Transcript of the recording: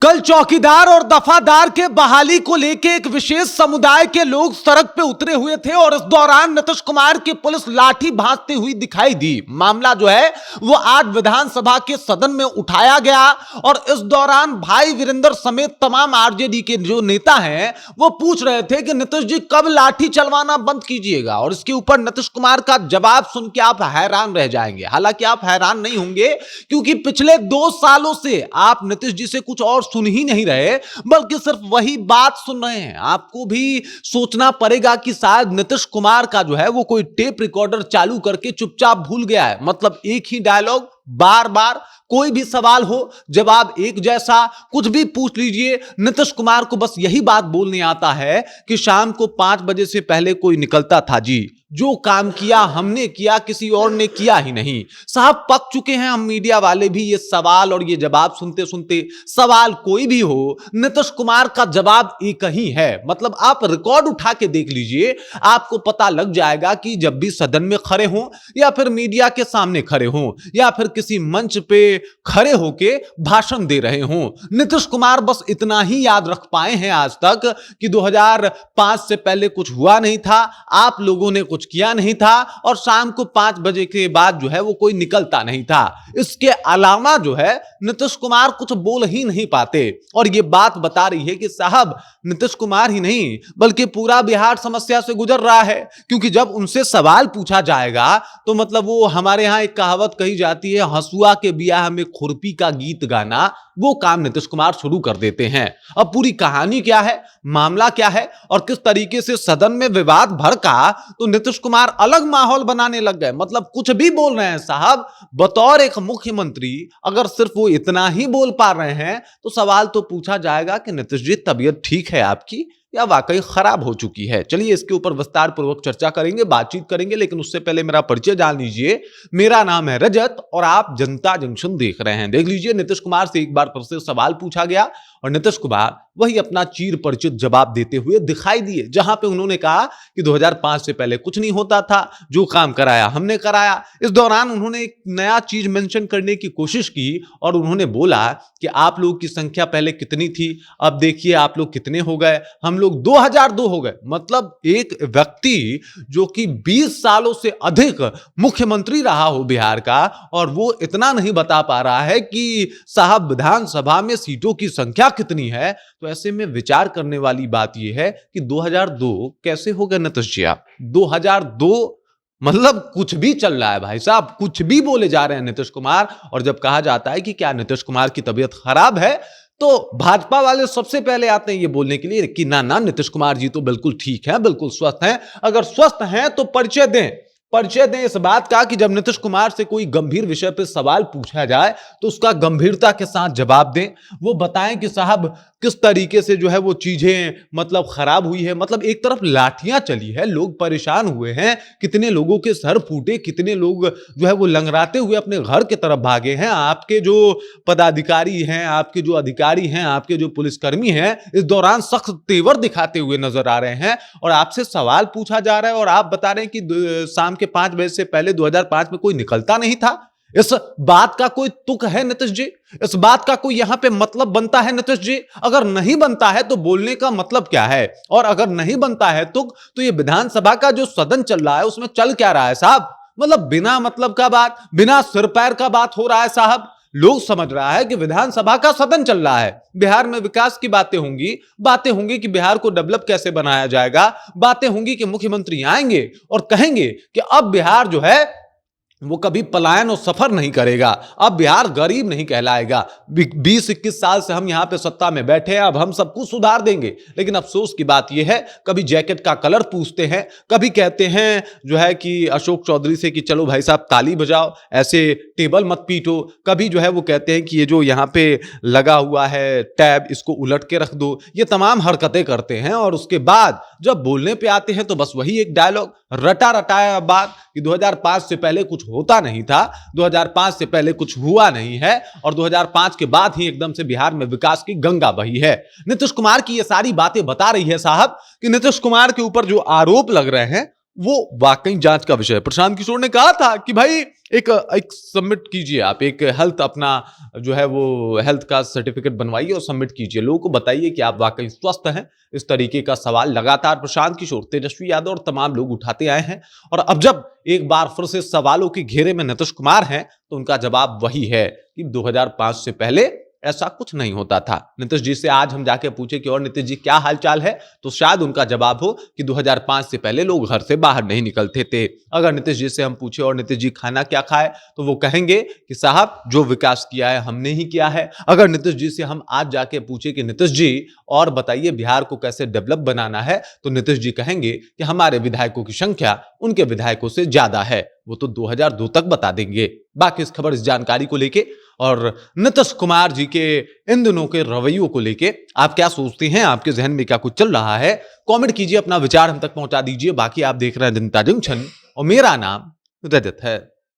कल चौकीदार और दफादार के बहाली को लेकर एक विशेष समुदाय के लोग सड़क पे उतरे हुए थे और इस दौरान नीतीश कुमार की पुलिस लाठी भांजती हुई दिखाई दी। मामला जो है वो आज विधानसभा के सदन में उठाया गया और इस दौरान भाई वीरेंद्र समेत तमाम आरजेडी के जो नेता हैं वो पूछ रहे थे कि नीतीश जी कब लाठी चलवाना बंद कीजिएगा, और इसके ऊपर नीतीश कुमार का जवाब सुन के आप हैरान रह जाएंगे। हालांकि आप हैरान नहीं होंगे क्योंकि पिछले 2 सालों से आप नीतीश जी से कुछ और सुन ही नहीं रहे बल्कि सिर्फ वही बात सुन रहे हैं। आपको भी सोचना पड़ेगा कि शायद नीतीश कुमार का जो है वो कोई टेप रिकॉर्डर चालू करके चुपचाप भूल गया है। मतलब एक ही डायलॉग बार बार, कोई भी सवाल हो जवाब एक जैसा, कुछ भी पूछ लीजिए। नीतीश कुमार को बस यही बात बोलने आता है कि शाम को 5 बजे से पहले कोई निकलता था जी, जो काम किया हमने किया, किसी और ने किया ही नहीं। साहब पक चुके हैं हम मीडिया वाले भी ये सवाल और ये जवाब सुनते सुनते। सवाल कोई भी हो, नीतीश कुमार का जवाब एक ही है। मतलब आप रिकॉर्ड उठा के देख लीजिए, आपको पता लग जाएगा कि जब भी सदन में खड़े हों या फिर मीडिया के सामने खड़े हों या फिर किसी मंच पे खड़े होके भाषण दे रहे हों, नीतीश कुमार बस इतना ही याद रख पाए हैं आज तक कि 2005 से पहले कुछ हुआ नहीं था, आप लोगों ने कुछ किया नहीं था और शाम को 5 बजे के बाद जो है वो कोई निकलता नहीं था। इसके अलावा जो है नीतीश कुमार कुछ बोल ही नहीं पाते। और ये बात बता रही है कि साहब नीतीश कुमार ही नहीं बल्कि पूरा बिहार समस्या से गुजर रहा है, क्योंकि जब उनसे सवाल पूछा जाएगा तो मतलब वो हमारे यहां एक कहावत कही जाती है, हंसुआ के बियाह में खुरपी का गीत गाना, वो काम नीतीश कुमार शुरू कर देते हैं। अब पूरी कहानी क्या है, मामला क्या है और किस तरीके से सदन में विवाद भड़का, तो नीतीश कुमार अलग माहौल बनाने लग गए। मतलब कुछ भी बोल रहे हैं साहब। बतौर एक मुख्यमंत्री अगर सिर्फ वो इतना ही बोल पा रहे हैं तो सवाल तो पूछा जाएगा कि नीतीश जी तबीयत ठीक है आपकी या वाकई खराब हो चुकी है। चलिए इसके ऊपर विस्तार पूर्वक चर्चा करेंगे, बातचीत करेंगे, लेकिन उससे पहले मेरा परिचय जान लीजिए। मेरा नाम है रजत और आप जनता जंक्शन देख रहे हैं। देख लीजिए, नीतीश कुमार से एक बार फिर से सवाल पूछा गया और नीतीश कुमार वही अपना चीर परिचित जवाब देते हुए दिखाई दिए, जहां पे उन्होंने कहा कि 2005 से पहले कुछ नहीं होता था, जो काम कराया हमने कराया। इस दौरान उन्होंने एक नया चीज मेंशन करने की कोशिश की और उन्होंने बोला कि आप लोगों की संख्या पहले कितनी थी, अब देखिए आप लोग कितने हो गए, हम लोग 2002 हो गए। मतलब एक व्यक्ति जो कि 20 सालों से अधिक मुख्यमंत्री रहा हो बिहार का और वो इतना नहीं बता पा रहा है कि साहब विधानसभा में सीटों की संख्या कितनी है, तो ऐसे में विचार करने वाली बात यह है कि 2002 कैसे हो गए नीतीश जी आप? 2002 मतलब कुछ भी चल रहा है भाई साहब, कुछ भी बोले जा रहे हैं नीतीश कुमार। और जब कहा जाता है कि क्या नीतीश कुमार की तबीयत खराब है तो भाजपा वाले सबसे पहले आते हैं ये बोलने के लिए कि ना ना नीतीश कुमार जी तो बिल्कुल ठीक है, बिल्कुल स्वस्थ हैं। अगर स्वस्थ हैं तो परिचय दें इस बात का कि जब नीतीश कुमार से कोई गंभीर विषय पर सवाल पूछा जाए तो उसका गंभीरता के साथ जवाब दें। वो बताएं कि साहब किस तरीके से जो है वो चीजें मतलब खराब हुई है। मतलब एक तरफ लाठियां चली है, लोग परेशान हुए हैं, कितने लोगों के सर फूटे, कितने लोग जो है वो लंगड़ाते हुए अपने घर की तरफ भागे हैं। आपके जो पदाधिकारी हैं, आपके जो अधिकारी हैं, आपके जो पुलिसकर्मी हैं, इस दौरान सख्त तेवर दिखाते हुए नजर आ रहे हैं और आपसे सवाल पूछा जा रहा है और आप बता रहे हैं कि शाम के 5 बजे से पहले 2005 में कोई निकलता नहीं था। इस बात का कोई तुक है नीतीश जी? इस बात का कोई यहां पे मतलब बनता है नीतीश जी? अगर नहीं बनता है तो बोलने का मतलब क्या है? और अगर नहीं बनता है तुक, तो ये विधानसभा का जो सदन चल रहा है उसमें चल क्या रहा है साहब? मतलब बिना मतलब का बात, बिना सिर पैर का बात हो रहा है साहब। लोग समझ रहा है कि विधानसभा का सदन चल रहा है, बिहार में विकास की बातें होंगी कि बिहार को डेवलप कैसे बनाया जाएगा, बातें होंगी कि मुख्यमंत्री आएंगे और कहेंगे कि अब बिहार जो है वो कभी पलायन और सफर नहीं करेगा, अब बिहार गरीब नहीं कहलाएगा। 20-21 साल से हम यहां पे सत्ता में बैठे हैं, अब हम सब कुछ सुधार देंगे। लेकिन अफसोस की बात यह है, कभी जैकेट का कलर पूछते हैं, कभी कहते हैं जो है कि अशोक चौधरी से कि चलो भाई साहब ताली बजाओ, ऐसे टेबल मत पीटो, कभी जो है वो कहते हैं कि ये जो यहाँ पे लगा हुआ है टैब इसको उलट के रख दो। ये तमाम हरकतें करते हैं और उसके बाद जब बोलने पे आते हैं तो बस वही एक डायलॉग, रटा रटाया बात कि 2005 से पहले कुछ होता नहीं था, 2005 से पहले कुछ हुआ नहीं है और 2005 के बाद ही एकदम से बिहार में विकास की गंगा बही है। नीतीश कुमार की ये सारी बातें बता रही है साहब कि नीतीश कुमार के ऊपर जो आरोप लग रहे हैं वो वाकई जांच का विषय है। प्रशांत किशोर ने कहा था कि भाई एक सबमिट कीजिए, आप एक हेल्थ अपना जो है वो हेल्थ का सर्टिफिकेट बनवाइए और सबमिट कीजिए, लोगों को बताइए कि आप वाकई स्वस्थ हैं। इस तरीके का सवाल लगातार प्रशांत किशोर, तेजस्वी यादव और तमाम लोग उठाते आए हैं और अब जब एक बार फिर से सवालों के घेरे में नीतीश कुमार हैं तो उनका जवाब वही है कि 2005 से पहले ऐसा कुछ नहीं होता था। नीतीश जी से आज हम जाके पूछे कि और नीतीश जी क्या हालचाल है, तो शायद उनका जवाब हो कि 2005 से पहले लोग घर से बाहर नहीं निकलते थे। अगर नीतीश जी से हम पूछे और नीतीश जी खाना क्या खाए, तो वो कहेंगे कि साहब जो विकास किया है हमने ही किया है। अगर नीतीश जी से हम आज जाके पूछे कि नीतीश जी और बताइए बिहार को कैसे डेवलप बनाना है, तो नीतीश जी कहेंगे कि हमारे विधायकों की संख्या उनके विधायकों से ज्यादा है। वो तो 2002 तक बता देंगे। बाकी इस खबर, इस जानकारी को लेके और नीतीश कुमार जी के इन दिनों के रवैयों को लेके आप क्या सोचते हैं, आपके जहन में क्या कुछ चल रहा है, कमेंट कीजिए, अपना विचार हम तक पहुंचा दीजिए। बाकी आप देख रहे हैं जनता जंक्शन और मेरा नाम रजत है।